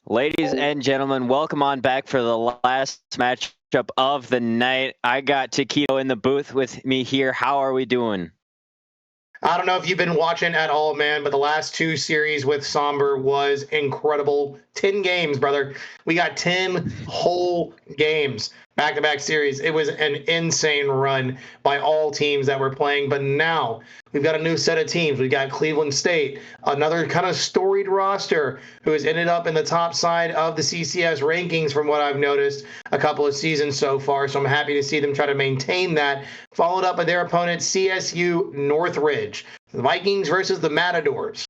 Ladies and gentlemen, welcome on back for the last matchup of the night. I got Taquito in the booth with me here. How are we doing? I don't know if you've been watching at all, man, but the last two series with Somber was incredible. 10 games, brother. We got 10 whole games, back-to-back series. It was an insane run by all teams that were playing. But now we've got a new set of teams. We've got Cleveland State, another kind of storied roster who has ended up in the top side of the CCS rankings from what I've noticed a couple of seasons so far. So I'm happy to see them try to maintain that. Followed up by their opponent, CSU Northridge. The Vikings versus the Matadors.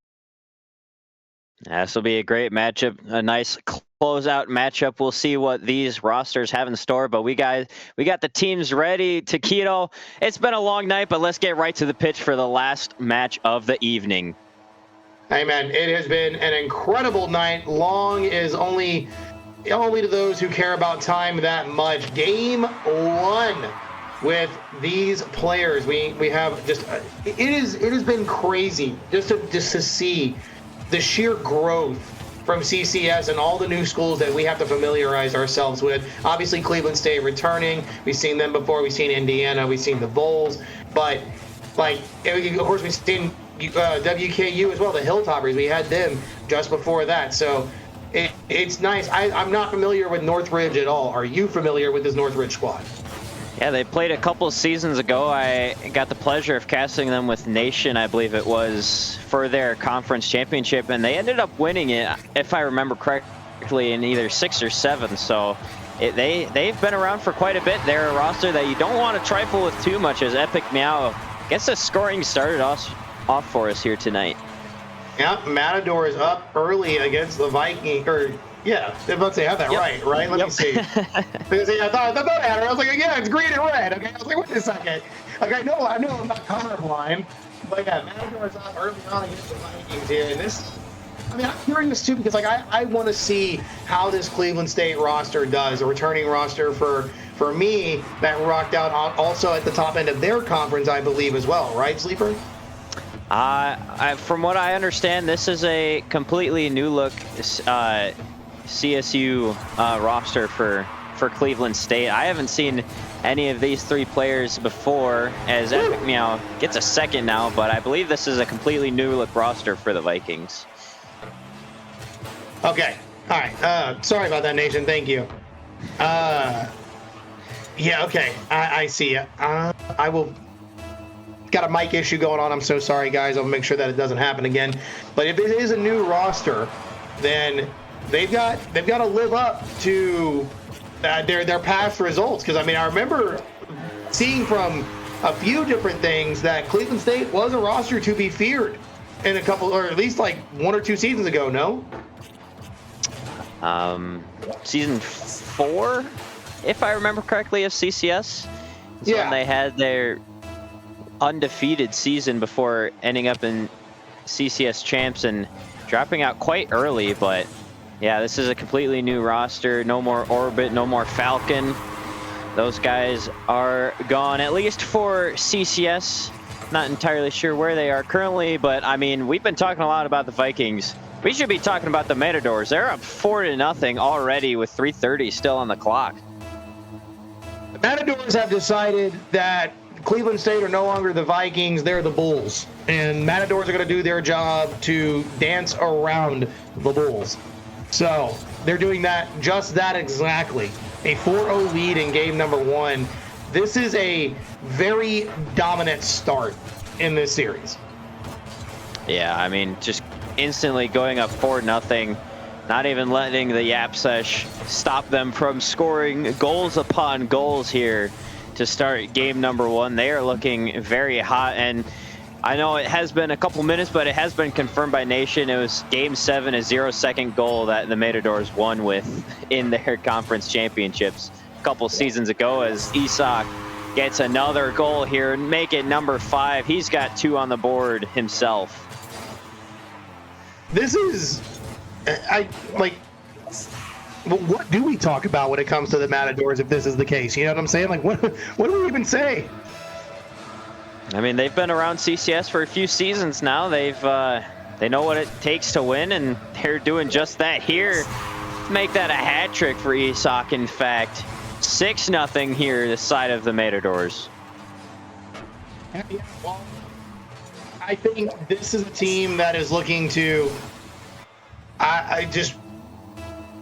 This will be a great matchup, a nice closeout matchup. We'll see what these rosters have in store, but we got the teams ready. Taquito, it's been a long night, but let's get right to the pitch for the last match of the evening. Hey, man, it has been an incredible night. Long is only to those who care about time that much. Game one with these players. We have just it has been crazy just to see the sheer growth from CCS and all the new schools that we have to familiarize ourselves with. Obviously, Cleveland State returning. We've seen them before. We've seen Indiana. We've seen the Bulls. But, like, of course, we've seen WKU as well, the Hilltoppers. We had them just before that. So it's nice. I'm not familiar with Northridge at all. Are you familiar with this Northridge squad? Yeah, they played a couple of seasons ago. I got the pleasure of casting them with Nation, I believe it was, for their conference championship, and they ended up winning it, if I remember correctly, in either 6 or 7. So they've been around for quite a bit. They're a roster that you don't want to trifle with too much, as Epic Meow gets the scoring started off for us here tonight. Yeah, Matador is up early against the Vikings, yeah, let's say I have that right? Let me see. Because I thought I had it. I was like, yeah, it's green and red. Okay, I was like, wait a second. Like, I know I'm not colorblind, but yeah, Matador's up early on against the Vikings here, and this. I mean, I'm hearing this too because I want to see how this Cleveland State roster does. A returning roster for me that rocked out also at the top end of their conference, I believe, as well. Right, Sleeper? From what I understand, this is a completely new look CSU roster for Cleveland State. I haven't seen any of these three players before, as Epic Meow gets a second now, but I believe this is a completely new look roster for the Vikings. Okay. All right. Sorry about that, Nation. Thank you. Yeah, okay. I see. I will... Got a mic issue going on. I'm so sorry, guys. I'll make sure that it doesn't happen again. But if it is a new roster, then they've got to live up to their past results. Because I mean, I remember seeing from a few different things that Cleveland State was a roster to be feared in a couple, or at least like 1 or 2 seasons ago. No. Season 4, if I remember correctly, of CCS. Yeah. When they had their undefeated season before ending up in CCS champs and dropping out quite early. But yeah, this is a completely new roster. No more Orbit, no more Falcon. Those guys are gone, at least for CCS. Not entirely sure where they are currently, but I mean, we've been talking a lot about the Vikings. We should be talking about the Matadors. They're up 4-0 already with 3:30 still on the clock. The Matadors have decided that Cleveland State are no longer the Vikings, they're the Bulls. And Matadors are going to do their job to dance around the Bulls. So they're doing just that exactly. A 4-0 lead in game number 1. This is a very dominant start in this series. Yeah, I mean, just instantly going up 4-0. Not even letting the Yap Sesh stop them from scoring goals upon goals here to start game number 1. They are looking very hot, and I know it has been a couple minutes, but it has been confirmed by Nation. It was game 7, a 0-second goal that the Matadors won with in their conference championships a couple seasons ago, as Isak gets another goal here and make it number 5. He's got 2 on the board himself. This is, what do we talk about when it comes to the Matadors if this is the case? You know what I'm saying? Like, what do we even say? I mean, they've been around CCS for a few seasons now. They know what it takes to win, and they're doing just that here. both make that a hat trick for Isak, in fact. 6-0 here, this side of the Matadors. Yeah, well, I think this is a team that is looking to,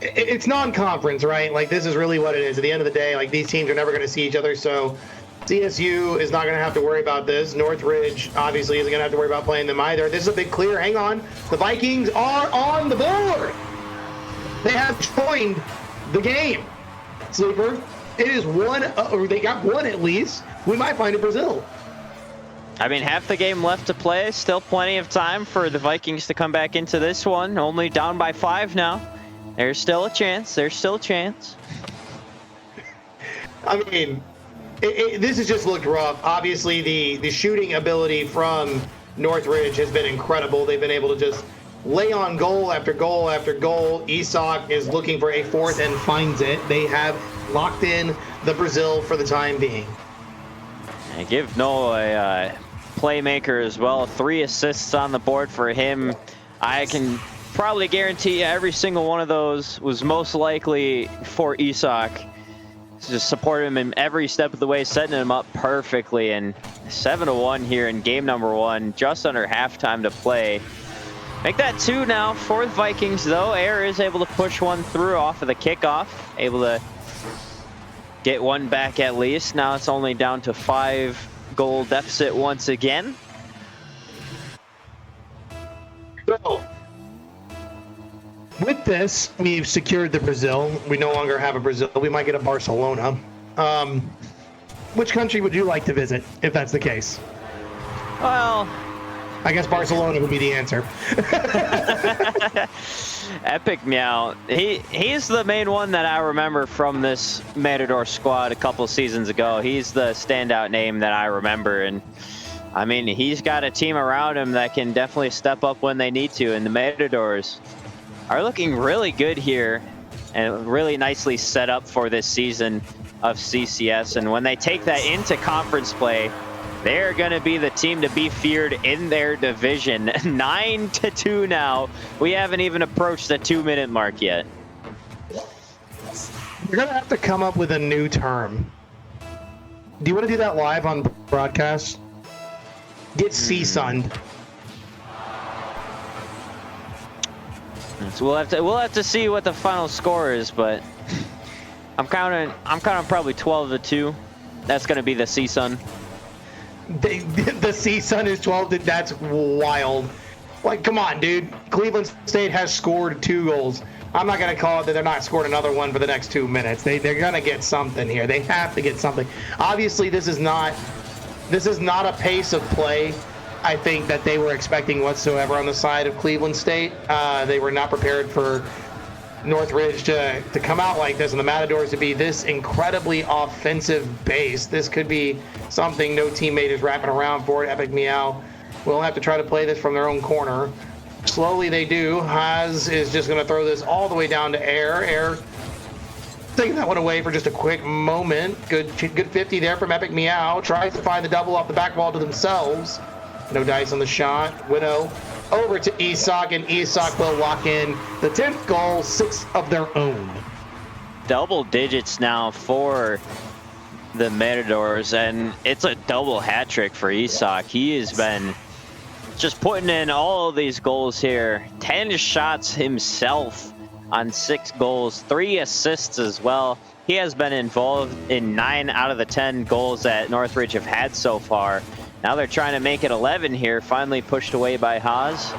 it's non-conference, right? Like, this is really what it is. At the end of the day, like, these teams are never going to see each other, so CSU is not going to have to worry about this. Northridge obviously isn't going to have to worry about playing them either. This is a big clear. Hang on. The Vikings are on the board. They have joined the game. Sleeper, it is one, or they got one at least. We might find it Brazil. I mean, half the game left to play. Still plenty of time for the Vikings to come back into this one. Only down by 5 now. There's still a chance. There's still a chance. I mean, this has just looked rough. Obviously, the shooting ability from Northridge has been incredible. They've been able to just lay on goal after goal after goal. Isak is looking for a fourth and finds it. They have locked in the Brazil for the time being. And give Noah a playmaker as well. 3 assists on the board for him. I can probably guarantee every single one of those was most likely for Isak. Just support him in every step of the way, setting him up perfectly. And 7-1 here in game number 1, just under halftime to play. Make that 2 now for the Vikings, though. Air is able to push one through off of the kickoff, able to get one back at least. Now it's only down to 5-goal deficit once again. So, with this, we've secured the Brazil. We no longer have a Brazil. We might get a Barcelona. Which country would you like to visit, if that's the case? Well, I guess Barcelona would be the answer. Epic Meow. He's the main one that I remember from this Matador squad a couple seasons ago. He's the standout name that I remember. And I mean, he's got a team around him that can definitely step up when they need to. And the Matadors are looking really good here and really nicely set up for this season of CCS. And when they take that into conference play, they're going to be the team to be feared in their division. 9-2 now. We haven't even approached the 2-minute mark yet. We're going to have to come up with a new term. Do you want to do that live on broadcast? Get C-sunned. So we'll have to see what the final score is, but I'm counting probably 12-2. That's going to be the C-sun. The C-sun is 12. That's wild. Like, come on, dude. Cleveland State has scored 2 goals. I'm not going to call it that they're not scoring another one for the next 2 minutes. They're going to get something here. They have to get something. Obviously, this is not a pace of play, I think, that they were expecting whatsoever on the side of Cleveland State. They were not prepared for Northridge to come out like this and the Matadors to be this incredibly offensive base. This could be something no teammate is wrapping around for it. Epic Meow will have to try to play this from their own corner. Slowly they do. Haas is just going to throw this all the way down to Air. Air taking that one away for just a quick moment. Good 50 there from Epic Meow. Tries to find the double off the back wall to themselves. No dice on the shot. Widow over to Isak, and Isak will lock in the 10th goal, 6 of their own. Double digits now for the Matadors, and it's a double hat trick for Isak. He has been just putting in all of these goals here. 10 shots himself on 6 goals, 3 assists as well. He has been involved in 9 out of the 10 goals that Northridge have had so far. Now they're trying to make it 11 here, finally pushed away by Haas.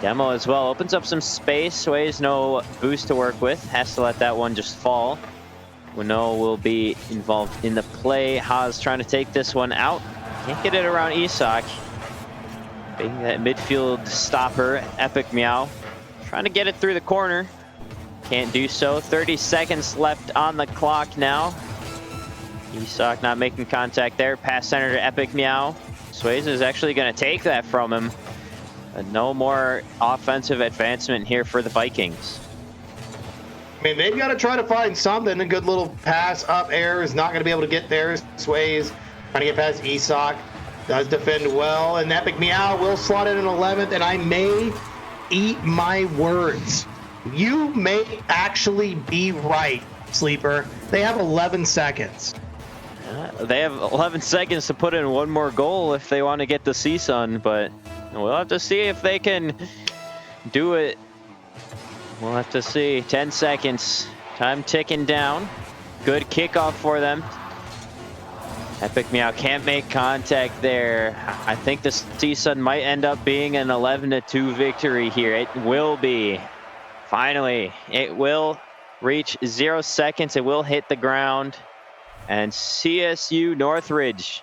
Demo as well, opens up some space. Ways no boost to work with, has to let that one just fall. Wino will be involved in the play. Haas trying to take this one out. Can't get it around Isak. Being that midfield stopper, Epic Meow. Trying to get it through the corner. Can't do so. 30 seconds left on the clock now. Isak not making contact there. Pass center to Epic Meow. Swayze is actually going to take that from him. But no more offensive advancement here for the Vikings. I mean, they've got to try to find something. A good little pass up. Air is not going to be able to get there. Swayze trying to get past Isak. Does defend well. And Epic Meow will slot in an 11th. And I may eat my words. You may actually be right, Sleeper. They have 11 seconds. They have 11 seconds to put in one more goal if they want to get the CSUN, but we'll have to see if they can do it. We'll have to see. 10 seconds. Time ticking down. Good kickoff for them. Epic Meow can't make contact there. I think the CSUN might end up being an 11-2 victory here. It will be. Finally, it will reach 0 seconds. It will hit the ground. And CSU Northridge,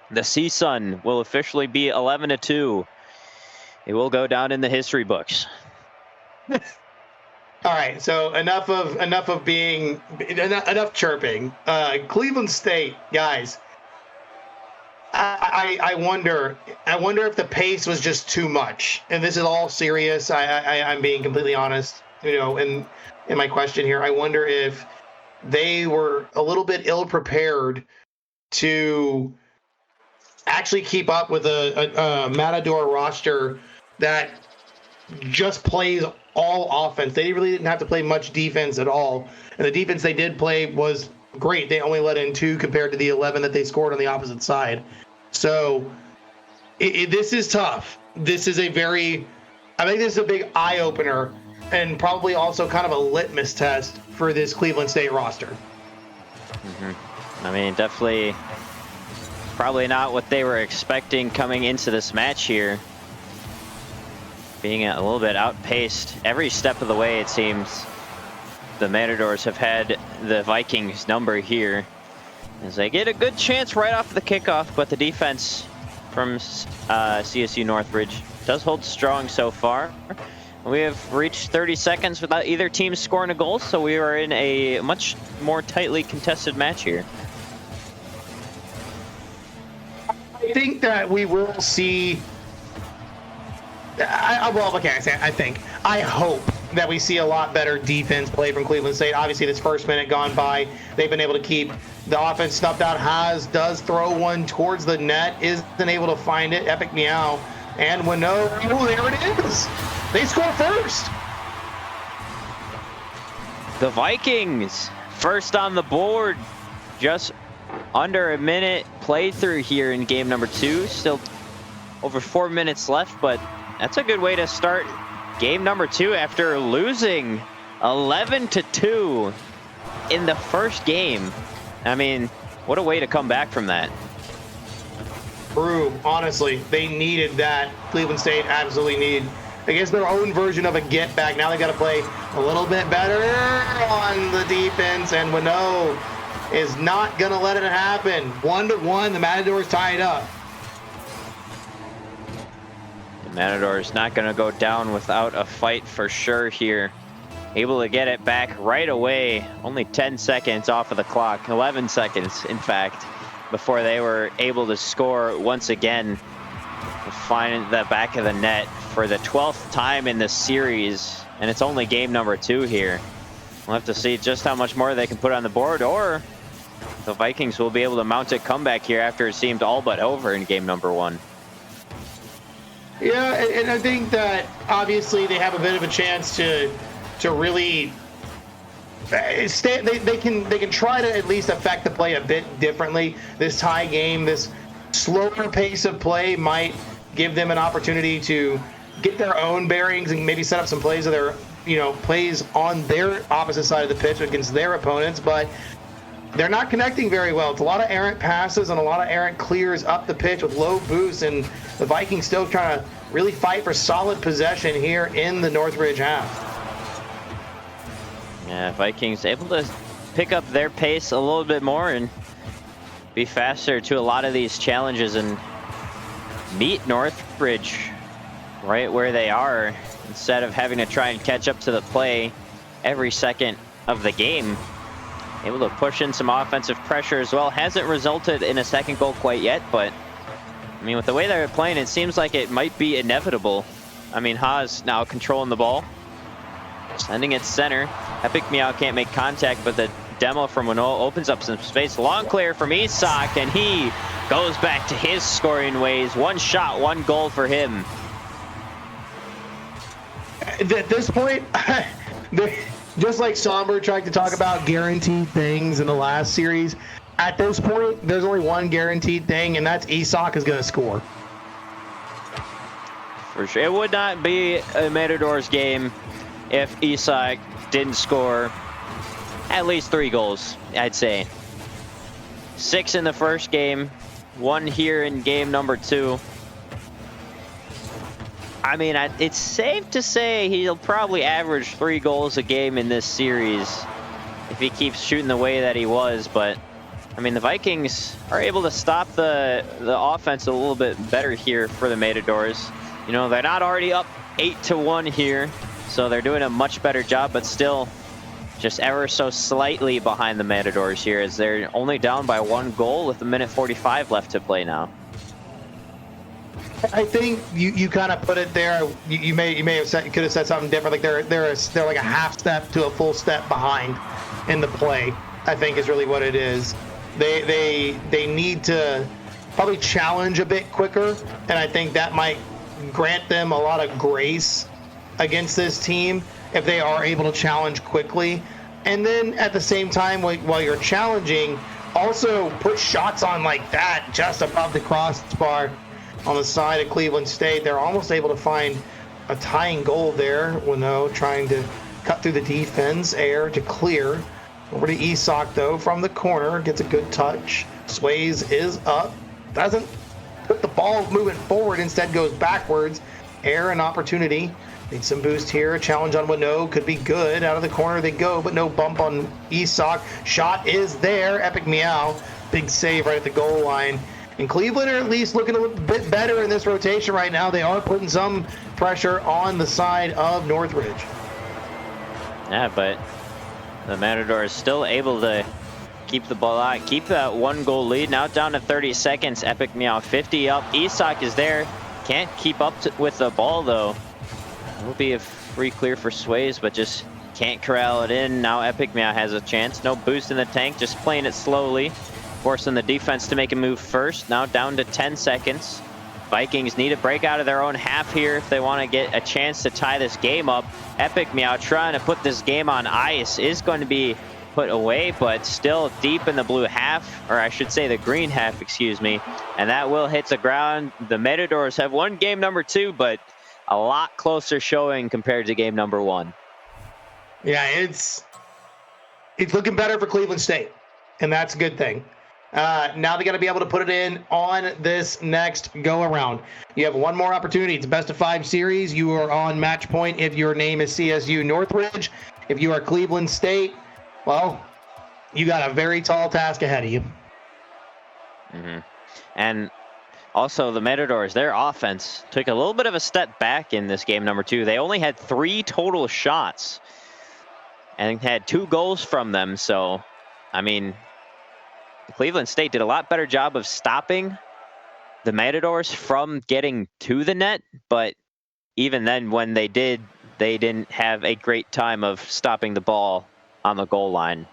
the CSUN, will officially be 11-2. It will go down in the history books. All right, so enough chirping. Cleveland State, guys. I wonder if the pace was just too much, and this is all serious. I'm being completely honest, in my question here. I wonder if they were a little bit ill-prepared to actually keep up with a Matador roster that just plays all offense. They really didn't have to play much defense at all. And the defense they did play was great. They only let in 2 compared to the 11 that they scored on the opposite side. So this is tough. This is I think this is a big eye-opener and probably also kind of a litmus test for this Cleveland State roster. I mean, definitely probably not what they were expecting coming into this match here. Being a little bit outpaced every step of the way, it seems. The Matadors have had the Vikings number here as they get a good chance right off the kickoff, but the defense from CSU Northridge does hold strong so far. We have reached 30 seconds without either team scoring a goal, so we are in a much more tightly contested match here. I think that we will see. I hope that we see a lot better defense play from Cleveland State. Obviously, this first minute gone by, they've been able to keep the offense snuffed out. Does throw one towards the net, isn't able to find it. Epic Meow and Wino. Oh, there it is. They score first. The Vikings first on the board. Just under a minute played through here in game number 2. Still over 4 minutes left, but that's a good way to start game number 2 after losing 11-2 in the first game. I mean, what a way to come back from that. True. Honestly, they needed that. Cleveland State absolutely needed, I guess, their own version of a get back. Now they got to play a little bit better on the defense, and Wino is not going to let it happen. 1-1, the Matadors tie it up. The Matadors not going to go down without a fight for sure here. Able to get it back right away. Only 10 seconds off of the clock. 11 seconds, in fact, before they were able to score once again. Find the back of the net for the 12th time in this series, and it's only game number 2 here. We'll have to see just how much more they can put on the board, or the Vikings will be able to mount a comeback here after it seemed all but over in game number 1. Yeah, and I think that obviously they have a bit of a chance to really stay. They can try to at least affect the play a bit differently. This tie game, this slower pace of play might give them an opportunity to get their own bearings and maybe set up some plays of their, plays on their opposite side of the pitch against their opponents, but they're not connecting very well. It's a lot of errant passes and a lot of errant clears up the pitch with low boosts, and the Vikings still trying to really fight for solid possession here in the Northridge half. Yeah, Vikings able to pick up their pace a little bit more and be faster to a lot of these challenges and meet Northridge right where they are instead of having to try and catch up to the play every second of the game. Able to push in some offensive pressure as well. Hasn't resulted in a second goal quite yet, but I mean, with the way they're playing, it seems like it might be inevitable. I mean, Haas now controlling the ball, sending it center. Epic Meow can't make contact, but the demo from Wino opens up some space. Long clear from Isak, and he goes back to his scoring ways. 1 shot, 1 goal for him. At this point, just like Somber tried to talk about guaranteed things in the last series, at this point, there's only one guaranteed thing, and that's Isak is going to score. For sure. It would not be a Matadors game if Isak didn't score at least 3 goals, I'd say. 6 in the first game, 1 here in game number 2. I mean, it's safe to say he'll probably average 3 goals a game in this series if he keeps shooting the way that he was. But, I mean, the Vikings are able to stop the offense a little bit better here for the Matadors. You know, they're not already up 8-1 here, so they're doing a much better job, but still just ever so slightly behind the Matadors here, as they're only down by 1 goal with 1:45 left to play now. I think you kind of put it there. You may have said, you could have said something different. Like they're like a half step to a full step behind in the play, I think is really what it is. They need to probably challenge a bit quicker, and I think that might grant them a lot of grace against this team if they are able to challenge quickly. And then at the same time, while you're challenging, also put shots on like that just above the crossbar on the side of Cleveland State. They're almost able to find a tying goal there. Wino trying to cut through the defense, air to clear. Over to Isak though from the corner, gets a good touch. Sways is up, doesn't put the ball moving forward, instead goes backwards. Air an opportunity. Need some boost here. Challenge on Wino could be good. Out of the corner they go, but no bump on Isak. Shot is there. Epic Meow. Big save right at the goal line. And Cleveland are at least looking a little bit better in this rotation right now. They are putting some pressure on the side of Northridge. Yeah, but the Matadors still able to keep the ball out, keep that 1 goal lead. Now down to 30 seconds. Epic Meow 50 up. Isak is there. Can't keep up with the ball though. Will be a free clear for Sways, but just can't corral it in. Now Epic Meow has a chance. No boost in the tank, just playing it slowly, forcing the defense to make a move first. Now down to 10 seconds. Vikings need to break out of their own half here if they want to get a chance to tie this game up. Epic Meow trying to put this game on ice, is going to be put away, but still deep in the blue half, or I should say the green half, excuse me. And that will hit the ground. The Matadors have won game number 2, but a lot closer showing compared to game number 1. Yeah, it's looking better for Cleveland State, and that's a good thing. Now they got to be able to put it in on this next go around. You have 1 more opportunity. It's a best of 5 series. You are on match point if your name is CSU Northridge. If you are Cleveland State, well, you got a very tall task ahead of you. And also, the Matadors, their offense took a little bit of a step back in this game number 2. They only had 3 total shots and had 2 goals from them. So, I mean, Cleveland State did a lot better job of stopping the Matadors from getting to the net. But even then, when they did, they didn't have a great time of stopping the ball on the goal line.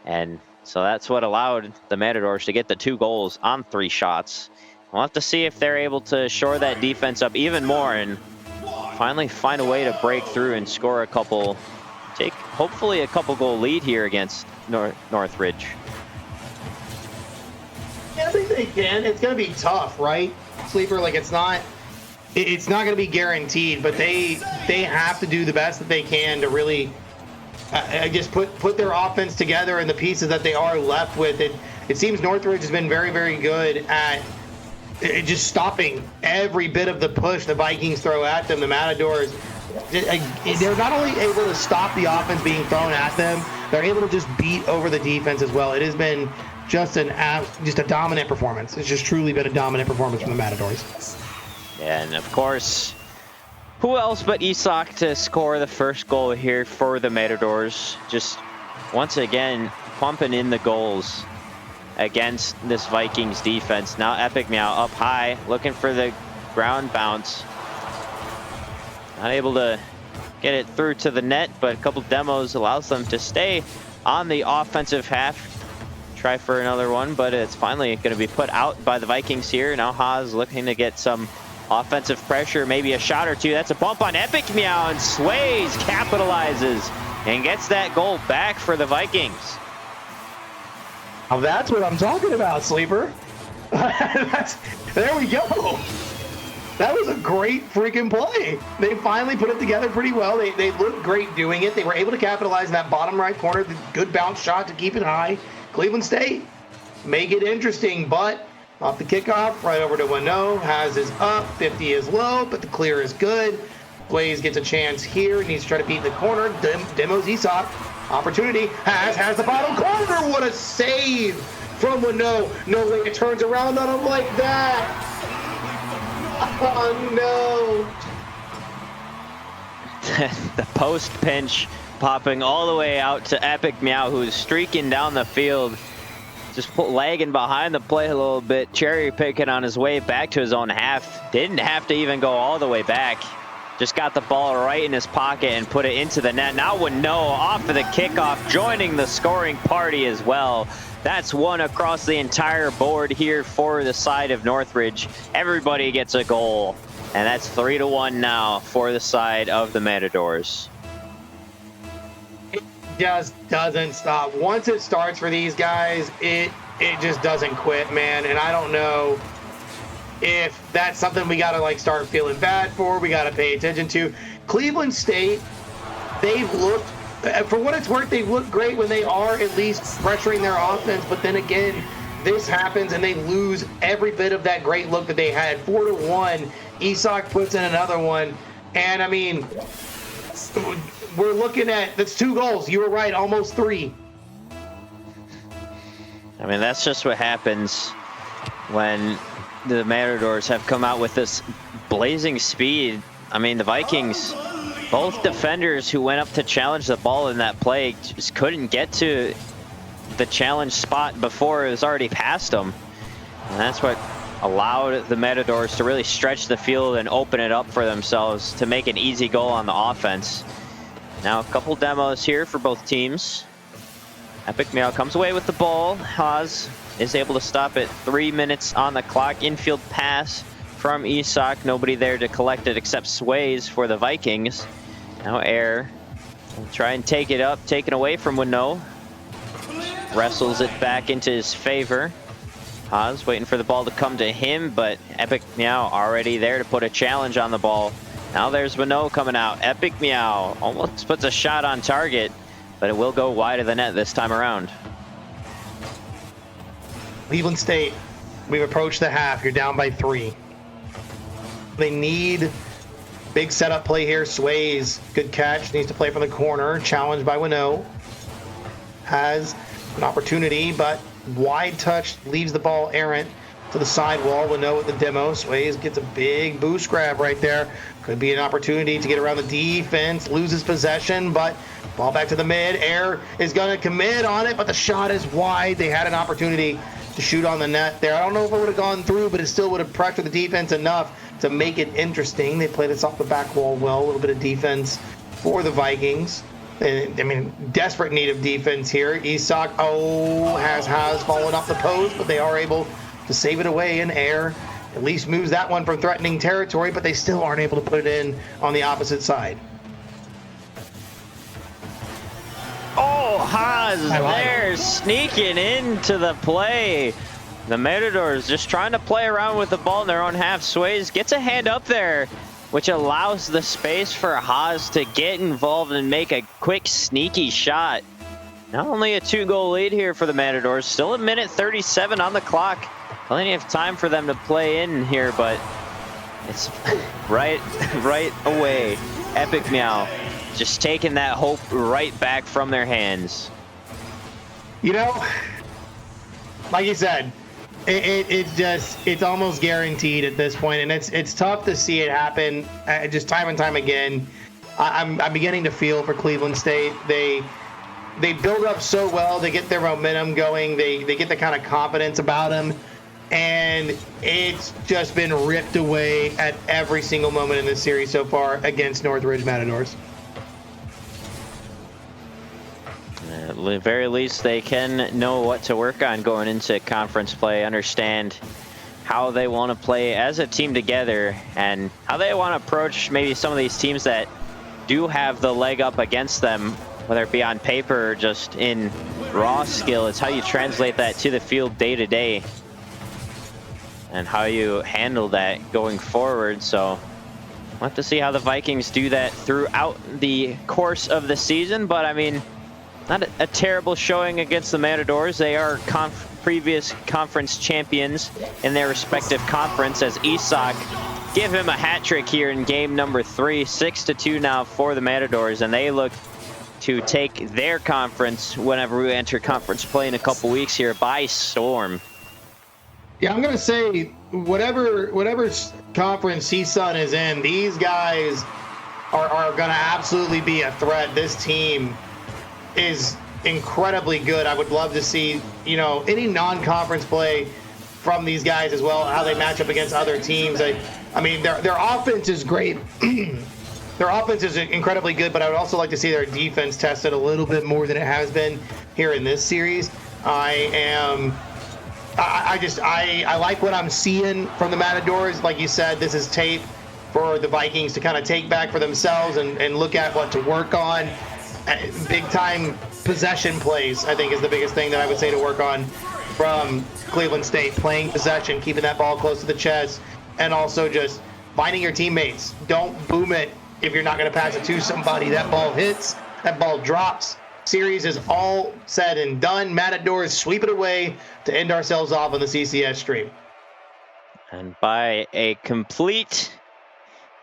And so that's what allowed the Matadors to get the 2 goals on 3 shots. We'll have to see if they're able to shore that defense up even more and finally find a way to break through and score a couple, take hopefully a couple goal lead here against Northridge. Yeah, I think they can. It's going to be tough, right, Sleeper? Like it's not going to be guaranteed, but they have to do the best that they can to really just put their offense together and the pieces that they are left with. It seems Northridge has been very, very good at just stopping every bit of the push the Vikings throw at them. The Matadors, they're not only able to stop the offense being thrown at them, they're able to just beat over the defense as well. It has been just a dominant performance. It's just truly been a dominant performance from the Matadors. And of course, who else but Isak to score the first goal here for the Matadors? Just once again pumping in the goals against this Vikings defense. Now Epic Meow up high, looking for the ground bounce. Not able to get it through to the net, but a couple demos allows them to stay on the offensive half. Try for another one, but it's finally going to be put out by the Vikings here. Now Haas looking to get some offensive pressure, maybe a shot or two. That's a bump on Epic Meow, and Sways capitalizes and gets that goal back for the Vikings. Oh, that's what I'm talking about, Sleeper. There we go. That was a great freaking play. They finally put it together pretty well. They looked great doing it. They were able to capitalize in that bottom right corner. The good bounce shot to keep it high. Cleveland State, make it interesting, but off the kickoff, right over to Wano. Has is up, 50 is low, but the clear is good. Blaze gets a chance here. Needs to try to beat the corner. Demos Isak. Opportunity. Has the bottom corner. What a save from Wano. No way it turns around on him like that. Oh no. The post pinch popping all the way out to Epic Meow, who's streaking down the field, just lagging behind the play a little bit, cherry picking on his way back to his own half. Didn't have to even go all the way back. Just got the ball right in his pocket and put it into the net. Now Wano off of the kickoff, joining the scoring party as well. That's one across the entire board here for the side of Northridge. Everybody gets a goal, and that's 3-1 now for the side of the Matadors. It just doesn't stop. Once it starts for these guys, it just doesn't quit, man. And I don't know if that's something we got to like start feeling bad for. We got to pay attention to. Cleveland State, they've looked, for what it's worth, they've looked great when they are at least pressuring their offense. But then again, this happens and they lose every bit of that great look that they had. 4-1. Isak puts in another one. And I mean, we're looking at, that's 2 goals. You were right, almost 3. I mean, that's just what happens when the Matadors have come out with this blazing speed. I mean, the Vikings, both defenders who went up to challenge the ball in that play just couldn't get to the challenge spot before it was already past them. And that's what allowed the Matadors to really stretch the field and open it up for themselves to make an easy goal on the offense. Now a couple demos here for both teams. Epic Meow comes away with the ball. Haas is able to stop it. 3 minutes on the clock. Infield pass from Isak. Nobody there to collect it except Sways for the Vikings. Now Air will try and take it up. Taken away from Wano. Wrestles it back into his favor. Haas waiting for the ball to come to him, but Epic Meow already there to put a challenge on the ball. Now there's Wano coming out. Epic Meow almost puts a shot on target, but it will go wide of the net this time around. Cleveland State, we've approached the half. You're down by 3. They need big setup play here. Sways, good catch, needs to play from the corner. Challenged by Wano. Has an opportunity, but wide touch leaves the ball errant to the sidewall. Wano with the demo. Sways gets a big boost grab right there. Could be an opportunity to get around the defense. Loses possession, but ball back to the mid. Air is going to commit on it, but the shot is wide. They had an opportunity to shoot on the net there. I don't know if it would have gone through, but it still would have pressured the defense enough to make it interesting. They played this off the back wall well. A little bit of defense for the Vikings. I mean, desperate need of defense here. Isak, has fallen off the post, but they are able to save it away in Air. At least moves that one from threatening territory, but they still aren't able to put it in on the opposite side. Oh, Haas there sneaking into the play. The Matadors just trying to play around with the ball in their own half. Sways gets a hand up there, which allows the space for Haas to get involved and make a quick, sneaky shot. Not only a 2-goal lead here for the Matadors, still a minute 37 on the clock. Plenty of time for them to play in here, but it's right away. Epic Meow just taking that hope right back from their hands. You know, like you said, it's almost guaranteed at this point, and it's tough to see it happen just time and time again. I'm beginning to feel for Cleveland State. They build up so well, they get their momentum going, they get the kind of confidence about them, and it's just been ripped away at every single moment in this series so far against Northridge Matadors. At the very least, they can know what to work on going into conference play, understand how they want to play as a team together and how they want to approach maybe some of these teams that do have the leg up against them, whether it be on paper or just in raw skill. It's how you translate that to the field day to day and how you handle that going forward. So we'll have to see how the Vikings do that throughout the course of the season. But I mean, not a terrible showing against the Matadors. They are previous conference champions in their respective conference, as Isak give him a hat trick here in game number 3. 6-2 now for the Matadors, and they look to take their conference whenever we enter conference play in a couple weeks here by storm. Yeah, I'm gonna say whatever conference CSUN is in, these guys are gonna absolutely be a threat. This team is incredibly good. I would love to see, you know, any non-conference play from these guys as well, how they match up against other teams. I mean, their offense is great. Their offense is incredibly good, but I would also like to see their defense tested a little bit more than it has been here in this series. I like what I'm seeing from the Matadors. Like you said, this is tape for the Vikings to kind of take back for themselves and look at what to work on. Big time possession plays, I think, is the biggest thing that I would say to work on from Cleveland State. Playing possession, keeping that ball close to the chest, and also just finding your teammates. Don't boom it if you're not going to pass it to somebody. That ball hits, that ball drops. Series is all said and done. Matadors sweep it away to end ourselves off on the CCS stream. And by a complete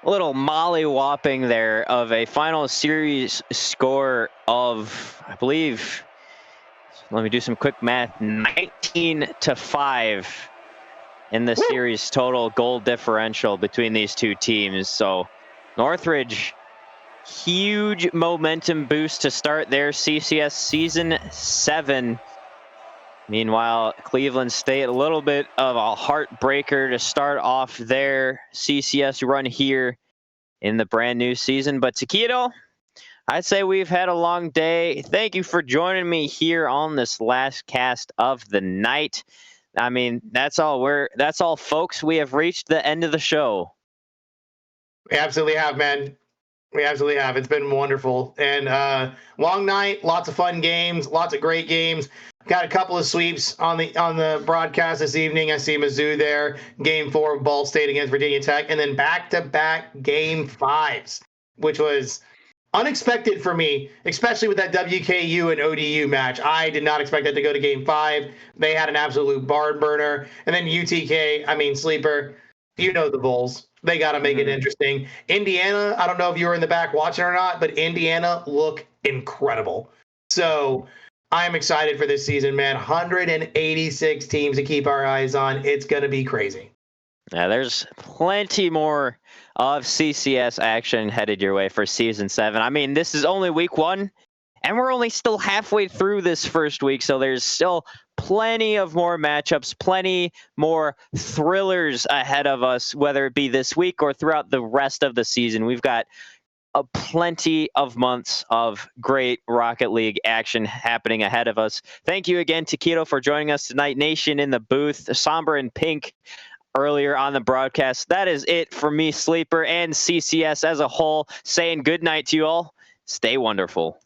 little molly-whopping there of a final series score of, I believe, let me do some quick math, 19-5 in the series total goal differential between these two teams. So Northridge, huge momentum boost to start their CCS season 7. Meanwhile, Cleveland State, a little bit of a heartbreaker to start off their CCS run here in the brand new season. But Taquito, I'd say we've had a long day. Thank you for joining me here on this last cast of the night. I mean, that's all, folks. We have reached the end of the show. We absolutely have, man. We absolutely have. It's been wonderful. And long night, lots of fun games, lots of great games. Got a couple of sweeps on the broadcast this evening. I see Mizzou there, game 4 of Ball State against Virginia Tech, and then back-to-back game 5s, which was unexpected for me, especially with that WKU and ODU match. I did not expect that to go to game 5. They had an absolute barn burner. And then UTK, I mean, sleeper, you know the Bulls. They got to make it interesting. Indiana, I don't know if you were in the back watching or not, but Indiana look incredible. So I'm excited for this season, man. 186 teams to keep our eyes on. It's going to be crazy. Yeah, there's plenty more of CCS action headed your way for season 7. I mean, this is only week 1, and we're only still halfway through this first week, so there's still plenty of more matchups, plenty more thrillers ahead of us, whether it be this week or throughout the rest of the season. We've got plenty of months of great Rocket League action happening ahead of us. Thank you again, Taquito, for joining us tonight. Nation in the booth, somber and pink earlier on the broadcast. That is it for me, Sleeper, and CCS as a whole, saying good night to you all. Stay wonderful.